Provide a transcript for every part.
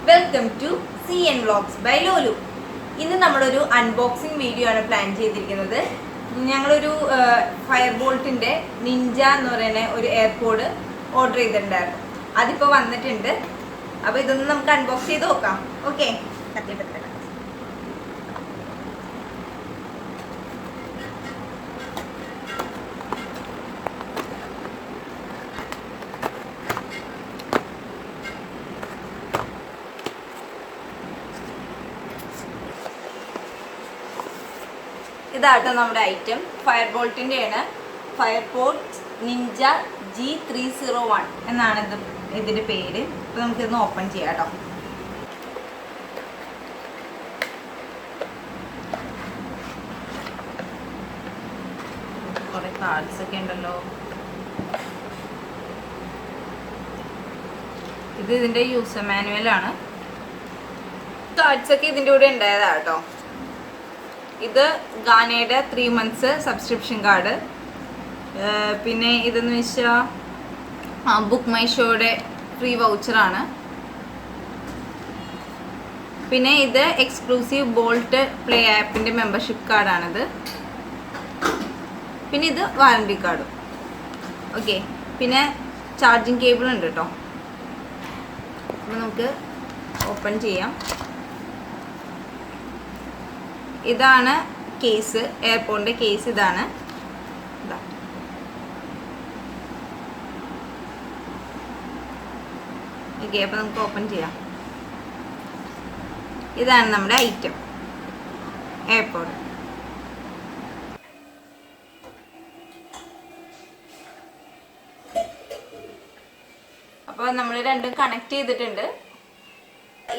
Welcome to CN vlogs by Lolu. ഇന്ന് നമ്മളൊരു unboxing video ആണ് പ്ലാൻ ചെയ്തിരിക്കുന്നത്. ഞങ്ങളൊരു ഫയർബോൾട്ടിൻ്റെ നിഞ്ച എന്ന് പറയുന്ന ഒരു എയർപോഡ് ഓർഡർ ചെയ്തിട്ടുണ്ടായിരുന്നു. അതിപ്പോൾ വന്നിട്ടുണ്ട്. അപ്പോൾ ഇതൊന്ന് നമുക്ക് അൺബോക്സ് ചെയ്ത് നോക്കാം. ഓക്കെ, ഇതാട്ടോ നമ്മുടെ ഐറ്റം. ഫയർബോൾട്ടിൻ്റെയാണ്. ഫയർപോഡ്സ് നിഞ്ച G301 എന്നാണ് ഇതിൻ്റെ പേര്. അപ്പോൾ നമുക്കിതൊന്ന് ഓപ്പൺ ചെയ്യാം കേട്ടോ. കുറേ കാർഡ്സ് ഒക്കെ ഉണ്ടല്ലോ. ഇത് ഇതിൻ്റെ യൂസർ മാനുവലാണ്. കാർഡ്സ് ഒക്കെ ഇതിൻ്റെ കൂടെ ഉണ്ടായതാ കേട്ടോ. ഇത് ഗാനയുടെ 3 months സബ്സ്ക്രിപ്ഷൻ കാർഡ്. പിന്നെ ഇതെന്ന് വെച്ചാൽ ബുക്ക് മൈ ഷോയുടെ ഫ്രീ വൗച്ചറാണ്. പിന്നെ ഇത് എക്സ്ക്ലൂസീവ് ബോൾട്ട് പ്ലേ ആപ്പിൻ്റെ മെമ്പർഷിപ്പ് കാർഡാണിത്. പിന്നെ ഇത് വാറണ്ടി കാർഡും. ഓക്കെ, പിന്നെ ചാർജിങ് കേബിൾ ഉണ്ട് കേട്ടോ. അപ്പോൾ നമുക്ക് ഓപ്പൺ ചെയ്യാം. ഇതാണ് കേസ്, എയർപോഡിൻ്റെ കേസ്. ഇതാണ് ഓക്കെ. അപ്പോൾ നമുക്ക് ഓപ്പൺ ചെയ്യാം. ഇതാണ് നമ്മുടെ ഐറ്റം എയർപോഡ്. അപ്പോൾ നമ്മൾ രണ്ടും കണക്ട് ചെയ്തിട്ടുണ്ട്.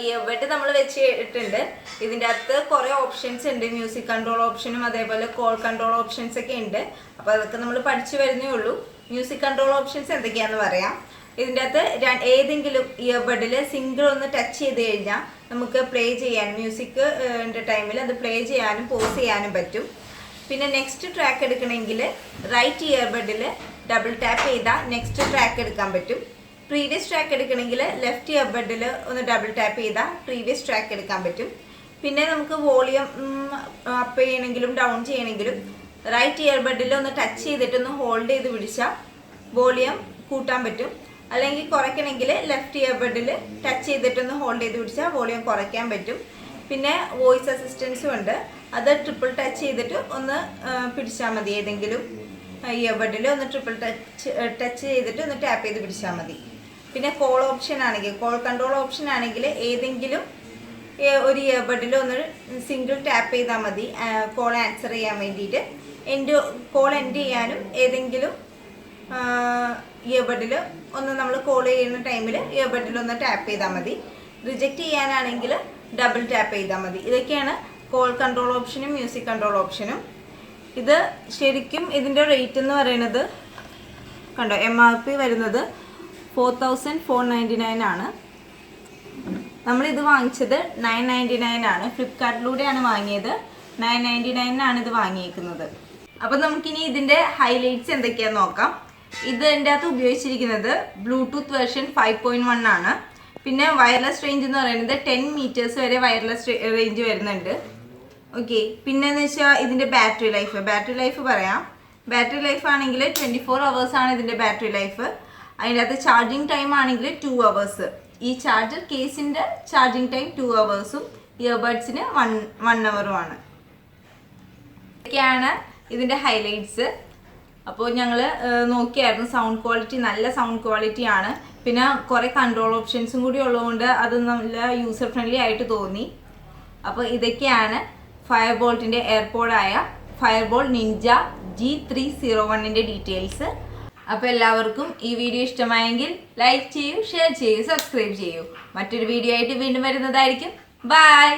ഇയർബഡ് നമ്മൾ വെച്ചിട്ടുണ്ട്. ഇതിൻ്റെ അകത്ത് കുറേ ഓപ്ഷൻസ് ഉണ്ട്. മ്യൂസിക് കൺട്രോൾ ഓപ്ഷനും അതേപോലെ കോൾ കൺട്രോൾ ഓപ്ഷൻസ് ഒക്കെ ഉണ്ട്. അപ്പോൾ അതൊക്കെ നമ്മൾ പഠിച്ചു വരുന്നേ ഉള്ളൂ. മ്യൂസിക് കൺട്രോൾ ഓപ്ഷൻസ് എന്തൊക്കെയാണെന്ന് പറയാം. ഇതിൻ്റെ അകത്ത് ഏതെങ്കിലും ഇയർബഡിൽ സിംഗിൾ ഒന്ന് ടച്ച് ചെയ്ത് കഴിഞ്ഞാൽ നമുക്ക് പ്ലേ ചെയ്യാൻ, മ്യൂസിക്കിൻ്റെ ടൈമിൽ അത് പ്ലേ ചെയ്യാനും പോസ് ചെയ്യാനും പറ്റും. പിന്നെ നെക്സ്റ്റ് ട്രാക്ക് എടുക്കണമെങ്കിൽ റൈറ്റ് ഇയർബഡിൽ ഡബിൾ ടാപ്പ് ചെയ്താൽ നെക്സ്റ്റ് ട്രാക്ക് എടുക്കാൻ പറ്റും. പ്രീവിയസ് ട്രാക്ക് എടുക്കണമെങ്കിൽ ലെഫ്റ്റ് ഇയർബഡിൽ ഒന്ന് ഡബിൾ ടാപ്പ് ചെയ്താൽ പ്രീവിയസ് ട്രാക്ക് എടുക്കാൻ പറ്റും. പിന്നെ നമുക്ക് വോളിയം അപ്പ് ചെയ്യണമെങ്കിലും ഡൗൺ ചെയ്യണമെങ്കിലും റൈറ്റ് ഇയർബഡിൽ ഒന്ന് ടച്ച് ചെയ്തിട്ടൊന്ന് ഹോൾഡ് ചെയ്ത് പിടിച്ചാൽ വോളിയം കൂട്ടാൻ പറ്റും. അല്ലെങ്കിൽ കുറയ്ക്കണമെങ്കിൽ ലെഫ്റ്റ് ഇയർബഡിൽ ടച്ച് ചെയ്തിട്ടൊന്ന് ഹോൾഡ് ചെയ്ത് പിടിച്ചാൽ വോളിയം കുറയ്ക്കാൻ പറ്റും. പിന്നെ വോയിസ് അസിസ്റ്റൻസും ഉണ്ട്. അത് ട്രിപ്പിൾ ടച്ച് ചെയ്തിട്ട് ഒന്ന് പിടിച്ചാൽ മതി. ഏതെങ്കിലും ഇയർബഡിൽ ഒന്ന് ട്രിപ്പിൾ ടച്ച് ചെയ്തിട്ട് ഒന്ന് ടാപ്പ് ചെയ്ത് പിടിച്ചാൽ മതി. പിന്നെ കോൾ ഓപ്ഷൻ ആണെങ്കിൽ, കോൾ കൺട്രോൾ ഓപ്ഷൻ ആണെങ്കിൽ ഏതെങ്കിലും ഒരു ഇയർബഡിൽ ഒന്ന് സിംഗിൾ ടാപ്പ് ചെയ്താൽ മതി കോൾ ആൻസർ ചെയ്യാൻ വേണ്ടിയിട്ട്. കോൾ എൻഡ് ചെയ്യാനും ഏതെങ്കിലും ഇയർബഡിൽ ഒന്ന് നമ്മൾ കോൾ ചെയ്യുന്ന ടൈമിൽ ഇയർബഡിൽ ഒന്ന് ടാപ്പ് ചെയ്താൽ മതി. റിജക്റ്റ് ചെയ്യാനാണെങ്കിൽ ഡബിൾ ടാപ്പ് ചെയ്താൽ മതി. ഇതൊക്കെയാണ് കോൾ കൺട്രോൾ ഓപ്ഷനും മ്യൂസിക് കൺട്രോൾ ഓപ്ഷനും. ഇത് ശരിക്കും ഇതിൻ്റെ റേറ്റ് എന്ന് പറയുന്നത് കണ്ടോ, MRP വരുന്നത് 4499 ആണ്. നമ്മളിത് വാങ്ങിച്ചത് 999 ആണ്. ഫ്ലിപ്കാർട്ടിലൂടെയാണ് വാങ്ങിയത്. 999 ഇത് വാങ്ങിയേക്കുന്നത്. അപ്പം നമുക്കിനി ഇതിൻ്റെ ഹൈലൈറ്റ്സ് എന്തൊക്കെയാണെന്ന് നോക്കാം. ഇതിൻ്റെ അകത്ത് ഉപയോഗിച്ചിരിക്കുന്നത് ബ്ലൂടൂത്ത് വേർഷൻ 5.1 ആണ്. പിന്നെ വയർലെസ് റേഞ്ച് എന്ന് പറയുന്നത് 10 meters വരെ വയർലെസ് റേഞ്ച് വരുന്നുണ്ട്. ഓക്കെ, പിന്നെന്ന് വെച്ചാൽ ഇതിൻ്റെ ബാറ്ററി ലൈഫ് പറയാം. ബാറ്ററി ലൈഫ് ആണെങ്കിൽ 24 hours ആണ് ഇതിൻ്റെ ബാറ്ററി ലൈഫ്. അതിൻ്റെ അകത്ത് ചാർജിങ് ടൈം ആണെങ്കിൽ 2 hours. ഈ ചാർജർ കേസിൻ്റെ ചാർജിങ് ടൈം 2 hours, ഇയർബഡ്സിന് 1 hour ആണ്. ഇതൊക്കെയാണ് ഇതിൻ്റെ ഹൈലൈറ്റ്സ്. അപ്പോൾ ഞങ്ങൾ നോക്കിയായിരുന്നു. സൗണ്ട് ക്വാളിറ്റി നല്ല സൗണ്ട് ക്വാളിറ്റി ആണ്. പിന്നെ കുറേ കൺട്രോൾ ഓപ്ഷൻസും കൂടി ഉള്ളതുകൊണ്ട് അത് നല്ല യൂസർ ഫ്രണ്ട്ലി ആയിട്ട് തോന്നി. അപ്പോൾ ഇതൊക്കെയാണ് ഫയർബോൾട്ടിൻ്റെ എയർപോഡായ ഫയർബോൾട്ട് നിഞ്ച G301ൻ്റെ ഡീറ്റെയിൽസ്. അപ്പോൾ എല്ലാവർക്കും ഈ വീഡിയോ ഇഷ്ടമായെങ്കിൽ ലൈക്ക് ചെയ്യൂ, ഷെയർ ചെയ്യൂ, സബ്സ്ക്രൈബ് ചെയ്യൂ. മറ്റൊരു വീഡിയോ ആയിട്ട് വീണ്ടും വരുന്നതായിരിക്കും. ബൈ.